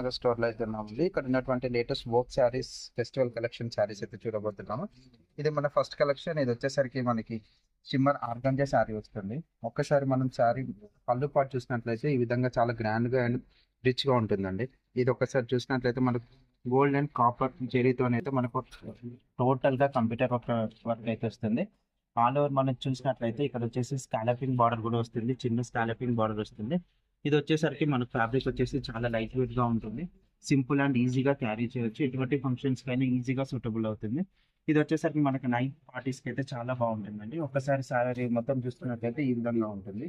Nagar store లో అయితే ఉన్నామండి. ఇక్కడ ఉన్నటువంటి latest work saris, festival collection saris అయితే చూడబోతున్నాము. ఇది మన ఫస్ట్ కలెక్షన్. ఇది వచ్చేసరికి మనకి షిమ్మర్ ఆర్గంజా శారీ వస్తుంది. ఒక్కసారి మనం శారీ పళ్ళు పాటు చూసినట్లయితే ఈ విధంగా చాలా గ్రాండ్ గా అండ్ రిచ్ గా ఉంటుందండి. ఇది ఒకసారి చూసినట్లయితే మనకు గోల్డ్ అండ్ కాపర్ జెరీతోనైతే మనకు టోటల్ గా కంప్యూటర్ వర్క్ అయితే వస్తుంది. ఆల్ ఓవర్ మనం చూసినట్లయితే ఇక్కడ వచ్చేసి స్కాలపింగ్ బార్డర్ కూడా వస్తుంది. చిన్న స్కాలపింగ్ బార్డర్ వస్తుంది. ఇది వచ్చేసరికి మన ఫ్యాబ్రిక్ వచ్చేసి చాలా లైట్ వెయిట్ గా ఉంటుంది. సింపుల్ అండ్ ఈజీగా క్యారీ చేయొచ్చు. ఎటువంటి ఫంక్షన్స్ కైనా ఈజీగా సూటబుల్ అవుతుంది. ఇది వచ్చేసరికి మనకి నైట్ పార్టీస్ కి అయితే చాలా బాగుంటుందండి. ఒకసారి సారీ మొత్తం చూస్తున్నట్లయితే ఈ విధంగా ఉంటుంది.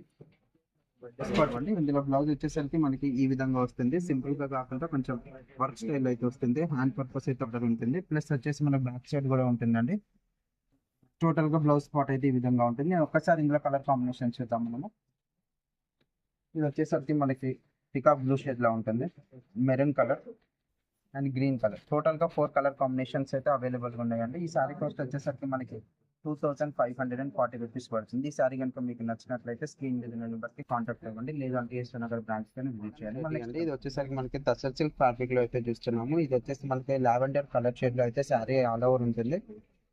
అండి ఇందులో బ్లౌజ్ వచ్చేసరికి మనకి ఈ విధంగా వస్తుంది. సింపుల్ గా కాకుండా కొంచెం వర్క్ స్టైల్ అయితే వస్తుంది. హ్యాండ్ పర్పస్ అయితే ఒకటి ఉంటుంది. ప్లస్ వచ్చేసి మన బ్యాక్ సైడ్ కూడా ఉంటుందండి. టోటల్ గా బ్లౌజ్ స్పాట్ అయితే ఈ విధంగా ఉంటుంది. ఒక్కసారి ఇందులో కలర్ కాంబినేషన్ చూద్దాం మనము. ఇది వచ్చేసరికి మనకి పికాక్ బ్లూ షేడ్ లా ఉంటుంది. Maroon colour and green colour, total గా 4 కలర్ కాంబినేషన్స్ అయితే అవైలబుల్ గా ఉన్నాయండి. ఈ సారీ కాస్ట్ వచ్చేసరికి మనకి 2540 రూపీస్ పడుతుంది. ఈ సారీ కనుక మీకు నచ్చినట్లయితే స్క్రీన్ మీద నెంబర్కి కాంటాక్ట్ అవ్వండి, లేదంటే యశ్వంత్ నగర్ బ్రాంచ్ కానీ విజిట్ చేయాలి. మళ్ళీ ఇది వచ్చేసరికి మనకి టసర్ సిల్క్ ఫ్యాబ్రిక్ లో అయితే చూస్తున్నాము. ఇది వచ్చేసి మనకి లావెండర్ కలర్ షేడ్ లో అయితే సారీ ఆల్ ఓవర్ ఉంటుంది.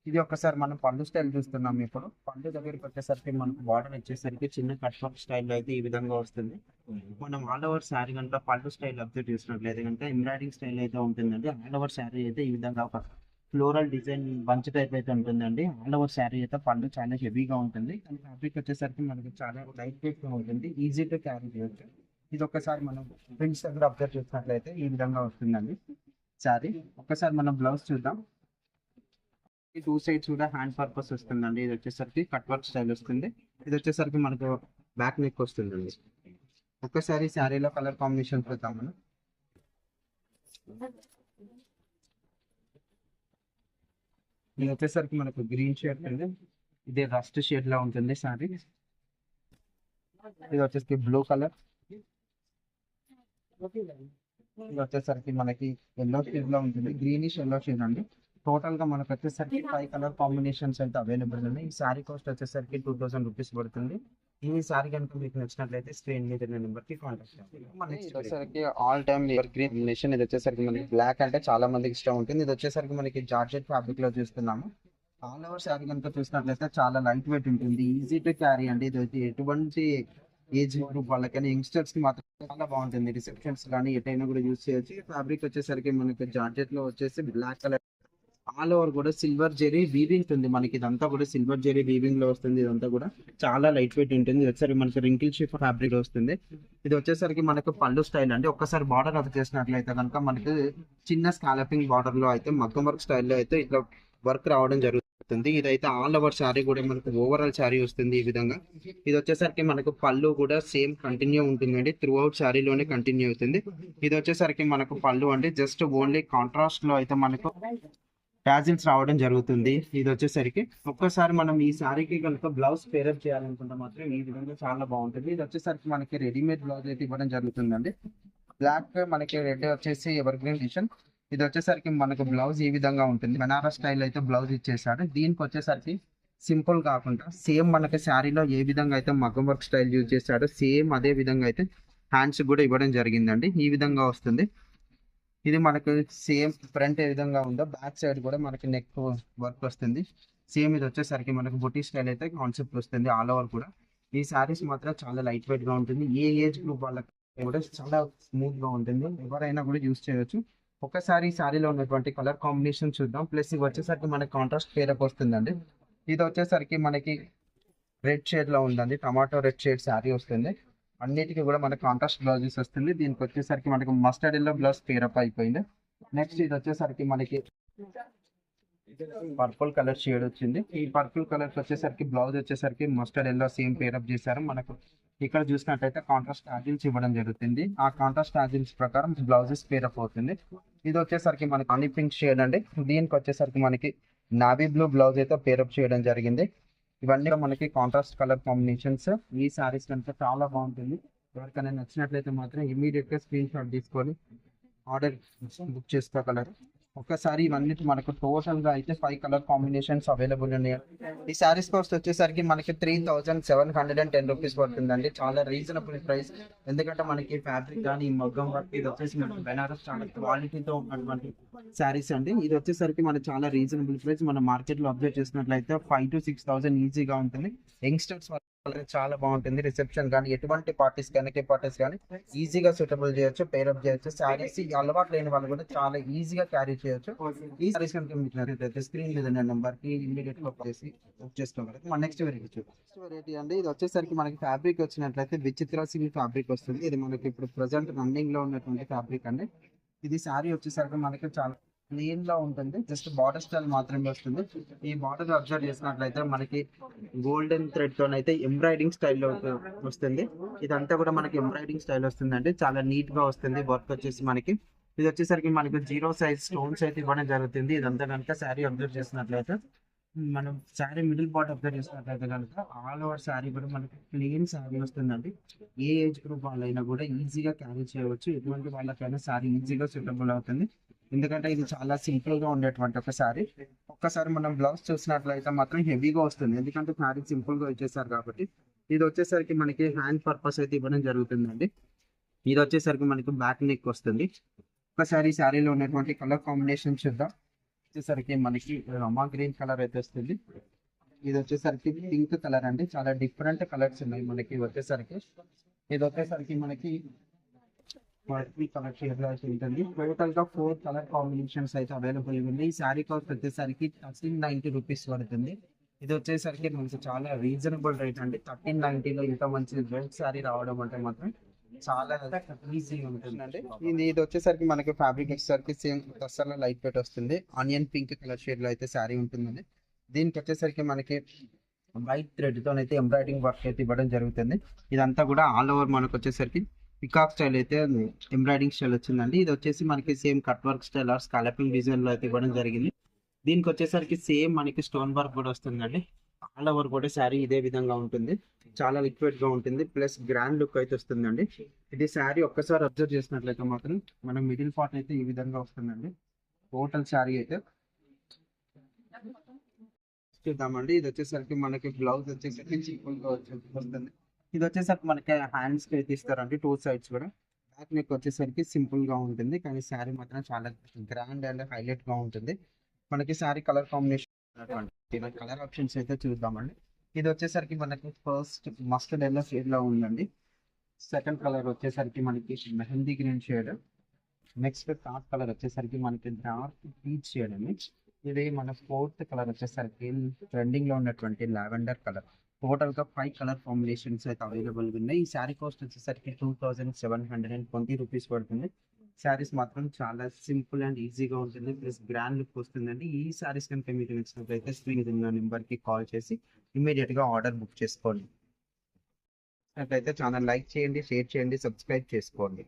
ఇది ఒకసారి మనం పళ్ళు స్టైల్ చూస్తున్నాం. ఇప్పుడు పళ్ళు దగ్గరికి వచ్చేసరికి మనకు బార్డర్ వచ్చేసరికి చిన్న కట్ వర్క్ స్టైల్లో అయితే ఈ విధంగా వస్తుంది. మనం ఆల్ ఓవర్ శారీ కనుక పళ్ళు స్టైల్ అబ్జర్వ్ చేసినట్లయితే కనుక ఎంబ్రాయిడింగ్ స్టైల్ అయితే ఉంటుందండి. ఆల్ ఓవర్ శారీ అయితే ఈ విధంగా ఒక ఫ్లోరల్ డిజైన్ బంచ్ టైప్ అయితే ఉంటుందండి. ఆల్ ఓవర్ శారీ అయితే పళ్ళు చాలా హెవీగా ఉంటుంది. అండ్ ఫ్యాబ్రిక్ వచ్చేసరికి మనకి చాలా లైట్ వెయిట్ గా ఉంటుంది. ఈజీ టు క్యారీ చేయొచ్చు. ఇది ఒకసారి మనం ప్రింట్స్ దగ్గర అబ్జర్వ్ చేసినట్లయితే ఈ విధంగా వస్తుందండి శారీ. ఒకసారి మనం బ్లౌజ్ చూద్దాం. 2 సైడ్స్ కూడా హ్యాండ్ పర్పస్ వస్తుందండి. ఇది వచ్చేసరికి కట్ వర్క్ స్టైల్ వస్తుంది. ఇది వచ్చేసరికి మనకు బ్యాక్ నెక్ వస్తుందండి. ఒక్కసారి శారీలో కలర్ కాంబినేషన్ చూద్దాం మనం. ఇది వచ్చేసరికి మనకు గ్రీన్ షేడ్ ఉంది. ఇది రస్ట్ షేడ్ లా ఉంటుంది శారీ. ఇది వచ్చేసరికి బ్లూ కలర్. ఇది వచ్చేసరికి మనకి ఎల్లో షేడ్ లో ఉంటుంది. గ్రీనిష్ ఎల్లో షేడ్ అండి. టోటల్ గా మనకు వచ్చేసరికి 5 కలర్ కాంబినేషన్స్ అయితే అవైలబుల్ ఉన్నాయి. ఈ సారీ కాస్ట్ వచ్చేసరికి 2000 రూపీస్ పడుతుంది. ఈ సారీ కనుక మీకు నచ్చినట్లయితే స్క్రీన్ మీద నెంబర్ కి కాంటాక్ట్ చేయండి. నెక్స్ట్ వచ్చేసరికి all time ever green combination. ఇది వచ్చేసరికి మనకి బ్లాక్ అంటే చాలా మందికి ఇష్టం ఉంటుంది. ఇది వచ్చేసరికి మనకి జార్జెట్ ఫ్యాబ్రిక్ లో చూస్తున్నాము. ఆల్ ఓవర్ సారీ కనుక చూసినట్లయితే చాలా లైట్ వెయిట్ ఉంటుంది. ఈజీ టు క్యారీ అండి. ఇది ఎటువంటి ఏజ్ గ్రూప్ వాళ్ళకైనా యంగ్స్టర్స్ కి మాత్రం చాలా బాగుంటుంది. రిసెప్షన్స్ కానీ ఎటైనా కూడా యూజ్ చేయొచ్చు. ఫ్యాబ్రిక్ వచ్చేసరికి మనకి జార్జెట్ లో వచ్చేసి బ్లాక్ కలర్ ఆల్ ఓవర్ కూడా సిల్వర్ జెరీ వీవింగ్ ఉంది. మనకి ఇదంతా కూడా సిల్వర్ జెరీ వీవింగ్ లో వస్తుంది. ఇదంతా కూడా చాలా లైట్ వెయిట్ ఉంటుంది. ఇది వచ్చేసరికి మనకి రింకిల్ షేప్ ఫ్యాబ్రిక్ వస్తుంది. ఇది వచ్చేసరికి మనకు పళ్ళు స్టైల్ అండి. ఒక్కసారి బార్డర్ అది చేసినట్లయితే కనుక మనకి చిన్న స్కాలపింగ్ బార్డర్ లో అయితే మగ్గం వర్క్ స్టైల్లో అయితే ఇట్లా వర్క్ రావడం జరుగుతుంది. ఇదైతే ఆల్ ఓవర్ శారీ కూడా మనకు ఓవరాల్ శారీ వస్తుంది ఈ విధంగా. ఇది వచ్చేసరికి మనకు పళ్ళు కూడా సేమ్ కంటిన్యూ ఉంటుందండి. త్రూ అవుట్ శారీలోనే కంటిన్యూ అవుతుంది. ఇది వచ్చేసరికి మనకు పళ్ళు అంటే జస్ట్ ఓన్లీ కాంట్రాస్ట్ లో అయితే మనకు టాజిల్స్ రావడం జరుగుతుంది. ఇది వచ్చేసరికి ఒక్కసారి మనం ఈ శారీకి కనుక బ్లౌజ్ పేరప్ చేయాలనుకుంటే మాత్రం ఈ విధంగా చాలా బాగుంటుంది. ఇది వచ్చేసరికి మనకి రెడీమేడ్ బ్లౌజ్ అయితే ఇవ్వడం జరుగుతుందండి. బ్లాక్ మనకి రెడ్ వచ్చేసి ఎవర్ గ్రీన్ డిజైన్. ఇది వచ్చేసరికి మనకు బ్లౌజ్ ఈ విధంగా ఉంటుంది. బనారస్ స్టైల్ అయితే బ్లౌజ్ ఇచ్చేసాడు. దీనికి వచ్చేసరికి సింపుల్ కాకుండా సేమ్ మనకి శారీలో ఏ విధంగా అయితే మగ్గం వర్క్ స్టైల్ యూజ్ చేశాడో సేమ్ అదే విధంగా అయితే హ్యాండ్స్ కూడా ఇవ్వడం జరిగిందండి. ఈ విధంగా వస్తుంది. ఇది మనకు సేమ్ ఫ్రంట్ ఏ విధంగా ఉందో బ్యాక్ సైడ్ కూడా మనకి నెక్ వర్క్ వస్తుంది. సేమ్ ఇది వచ్చేసరికి మనకు బుటీ స్టైల్ అయితే కాన్సెప్ట్ వస్తుంది ఆల్ ఓవర్ కూడా. ఈ శారీస్ మాత్రం చాలా లైట్ వెయిట్ గా ఉంటుంది. ఏ ఏజ్ గ్రూప్ వాళ్ళకి కూడా చాలా స్మూత్ గా ఉంటుంది. ఎవరైనా కూడా యూజ్ చేయొచ్చు. ఒకసారి శారీలో ఉన్నటువంటి కలర్ కాంబినేషన్ చూద్దాం. ప్లస్ ఇది వచ్చేసరికి మనకి కాంట్రాస్ట్ పేరప్ వస్తుందండి. ఇది వచ్చేసరికి మనకి రెడ్ షేడ్ లో ఉందండి. టమాటో రెడ్ షేడ్ శారీ వస్తుంది. అన్నిటికీ కూడా మనకి కాంట్రాస్ట్ బ్లౌజెస్ వస్తుంది. దీనికి వచ్చేసరికి మనకి మస్టర్డ్ ఎల్లో బ్లౌజ్ పేరప్ అయిపోయింది. నెక్స్ట్ ఇది వచ్చేసరికి మనకి పర్పుల్ కలర్ షేడ్ వచ్చింది. ఈ పర్పుల్ కలర్ వచ్చేసరికి బ్లౌజ్ వచ్చేసరికి మస్టర్డ్ ఎల్లో సేమ్ పేరప్ చేశారు. మనకు ఇక్కడ చూసినట్టయితే కాంట్రాస్ట్ టాజిల్స్ ఇవ్వడం జరుగుతుంది. ఆ కాంట్రాస్ట్ టాజిల్స్ ప్రకారం బ్లౌజెస్ పేరప్ అవుతుంది. ఇది వచ్చేసరికి మనకి హనీ పింక్ షేడ్ అండి. దీనికి వచ్చేసరికి మనకి నావీ బ్లూ బ్లౌజ్ అయితే పేరప్ చేయడం జరిగింది. ఇవన్నీ మనకి కాంట్రాస్ట్ కలర్ కాంబినేషన్స్. ఈ సారీస్ కనుక చాలా బాగుంటుంది. ఎవరికైనా నచ్చినట్లయితే మాత్రం ఇమీడియట్ గా స్క్రీన్ షాట్ తీసుకొని ఆర్డర్ బుక్ చేసుకోగలరు. ఒక్కసారి ఇవన్నీ మనకు టోటల్ గా అయితే 5 కలర్ కాంబినేషన్స్ అవైలబుల్ ఉన్నాయి. ఈ శారీస్ కాస్ట్ వచ్చేసరికి మనకి 3710 రూపీస్ పడుతుందండి. చాలా రీజనబుల్ ప్రైస్. ఎందుకంటే మనకి ఫ్యాబ్రిక్ కానీ ఈ మగ్గం వర్క్ ఇది వచ్చేసి మనకి బెనారస్ చాలా క్వాలిటీతో ఉన్నటువంటి శారీస్ అండి. ఇది వచ్చేసరికి మనకి చాలా రీజనబుల్ ప్రైస్. మన మార్కెట్ లో అబ్జర్వ్ చేసినట్లయితే 5 to 6,000 ఈజీగా ఉంటుంది. యంగ్స్టర్స్ చాలా బాగుంటుంది. రిసెప్షన్ కానీ ఎటువంటి పార్టీస్ కానీ పార్టీస్ కానీ ఈజీగా సూటబుల్ చేయొచ్చు, పేరప్ చేయొచ్చు. శారీస్ అలవాటు లేని వాళ్ళు కూడా చాలా ఈజీగా క్యారీ చేయొచ్చు. ఈ శారీస్ కనుక మీకు స్క్రీన్ మీద నెంబర్ కి ఇమీడియట్ గా చేసి బుక్ చేసుకోగలరు. మన నెక్స్ట్ వెరైటీ అండి. ఇది వచ్చేసరికి మనకి ఫ్యాబ్రిక్ వచ్చినట్లయితే విచిత్ర సిల్క్ ఫ్యాబ్రిక్ వస్తుంది. ఇది మనకి ఇప్పుడు ప్రజెంట్ రన్నింగ్ లో ఉన్నటువంటి ఫ్యాబ్రిక్ అండి. ఇది శారీ వచ్చేసరికి మనకి చాలా ప్లెయిన్ గా ఉంటుంది. జస్ట్ బార్డర్ స్టైల్ మాత్రమే వస్తుంది. ఈ బార్డర్ అబ్జర్వ్ చేసినట్లయితే మనకి గోల్డెన్ థ్రెడ్ తో అయితే ఎంబ్రాయిడింగ్ స్టైల్లో వస్తుంది. ఇదంతా కూడా మనకి ఎంబ్రాయిడింగ్ స్టైల్ వస్తుందండి. చాలా నీట్ గా వస్తుంది. వర్క్ వచ్చేసి మనకి ఇది వచ్చేసరికి మనకి 0 సైజ్ స్టోన్స్ అయితే ఇవ్వడం జరుగుతుంది. ఇదంతా కనుక శారీ అబ్జర్వ్ చేసినట్లయితే మనం శారీ మిడిల్ పార్ట్ అబ్జర్వ్ చేసినట్లయితే కనుక ఆల్ ఓవర్ శారీ కూడా మనకి ప్లెయిన్ శారీ వస్తుందండి. ఏ ఏజ్ గ్రూప్ వాళ్ళైనా కూడా ఈజీగా క్యారీ చేయవచ్చు. ఎటువంటి వాళ్ళకైనా శారీ ఈజీగా సూటబుల్ అవుతుంది. ఎందుకంటే ఇది చాలా సింపుల్ గా ఉండేటువంటి ఒక శారీ. ఒక్కసారి మనం బ్లౌజ్ చూసినట్లయితే మాత్రం హెవీగా వస్తుంది. ఎందుకంటే శారీ సింపుల్ గా ఇచ్చేసారు కాబట్టి. ఇది వచ్చేసరికి మనకి హ్యాండ్ పర్పస్ అయితే ఇవ్వడం జరుగుతుందండి. ఇది వచ్చేసరికి మనకి బ్యాక్ నెక్ వస్తుంది. ఒకసారి శారీలో ఉన్నటువంటి కలర్ కాంబినేషన్ చూద్దాం. వచ్చేసరికి మనకి రమా గ్రీన్ కలర్ అయితే వస్తుంది. ఇది వచ్చేసరికి పింక్ కలర్ అండి. చాలా డిఫరెంట్ కలర్స్ ఉన్నాయి మనకి. ఇది వచ్చేసరికి మనకి కలర్ షేడ్ లో అయితే ఉంటుంది. టోటల్ గా 4 కలర్ కాంబినేషన్స్ అయితే అవైలబుల్ ఉంది. ఈ శారీ కాస్ట్ వచ్చేసరికి 1390 రూపీస్ పడుతుంది. ఇది వచ్చేసరికి మనకి చాలా రీజనబుల్ రేట్ అండి. 1390లో ఇంత మంచి రెడ్ శారీ రావడం అంటే మాత్రం చాలా ఈజీగా ఉంటుందండి. ఇది వచ్చేసరికి మనకి ఫ్యాబ్రిక్ వచ్చేసరికి సేమ్ దసరా లైట్ వెయిట్ వస్తుంది. ఆనియన్ పింక్ కలర్ షేడ్ లో అయితే శారీ ఉంటుందండి. దీనికి వచ్చేసరికి మనకి వైట్ థ్రెడ్ తో అయితే ఎంబ్రాయిడింగ్ వర్క్ అయితే ఇవ్వడం జరుగుతుంది. ఇదంతా కూడా ఆల్ ఓవర్ మనకు వచ్చేసరికి పికాక్ స్టైల్ అయితే ఎంబ్రాయిడింగ్ స్టైల్ వచ్చిందండి. ఇది వచ్చేసి మనకి same cut work style or scalloping design లో అయితే ఇవ్వడం జరిగింది. దీనికి వచ్చేసరికి సేమ్ మనకి స్టోన్ వర్క్ కూడా వస్తుందండి. ఆల్ ఓవర్ కూడా శారీ ఇదే విధంగా ఉంటుంది. చాలా లిక్విడ్ గా ఉంటుంది. ప్లస్ గ్రాండ్ లుక్ అయితే వస్తుందండి. ఇది శారీ ఒక్కసారి అబ్జర్వ్ చేసినట్లయితే మాత్రం మనం మిడిల్ పార్ట్ అయితే ఈ విధంగా వస్తుందండి. టోటల్ శారీ అయితే చూద్దామండి. ఇది వచ్చేసరికి మనకి బ్లౌజ్ వచ్చేసరికి సింపుల్ గా వస్తుంది. ఇది వచ్చేసరికి మనకి హ్యాండ్స్ కి అయితే ఇస్తారండి. 2 సైడ్స్ కూడా. బ్యాక్ నెక్ వచ్చేసరికి సింపుల్ గా ఉంటుంది. కానీ శారీ మాత్రం చాలా గ్రాండ్ అండ్ హైలైట్ గా ఉంటుంది. మనకి sari colour combination colour options అయితే చూద్దామండి. ఇది వచ్చేసరికి మనకి ఫస్ట్ మస్టర్డ్ ఎల్లో షేడ్ లో ఉందండి. సెకండ్ కలర్ వచ్చేసరికి మనకి mehndi green shade. Next third colour వచ్చేసరికి మనకి డార్క్ పీచ్ షేడ్ అండి. ఇది మన ఫోర్త్ కలర్ వచ్చేసరికి ట్రెండింగ్ లో ఉన్నటువంటి లావెండర్ కలర్. టోటల్ గా 5 కలర్ కాంబినేషన్స్ అయితే అవైలబుల్ ఉన్నాయి. ఈ శారీ కాస్ట్ వచ్చేసరికి 2720 రూపీస్ పడుతుంది. శారీస్ మాత్రం చాలా సింపుల్ అండ్ ఈజీగా ఉంటుంది. ప్లస్ గ్రాండ్ లుక్ వస్తుందండి. ఈ శారీస్ కనుక మీకు నచ్చినట్లయితే స్క్రీన్ మీద ఉన్న నెంబర్ కి కాల్ చేసి ఇమీడియట్ గా ఆర్డర్ బుక్ చేసుకోండి. అట్లయితే ఛానల్ లైక్ చేయండి, షేర్ చేయండి, సబ్స్క్రైబ్ చేసుకోండి.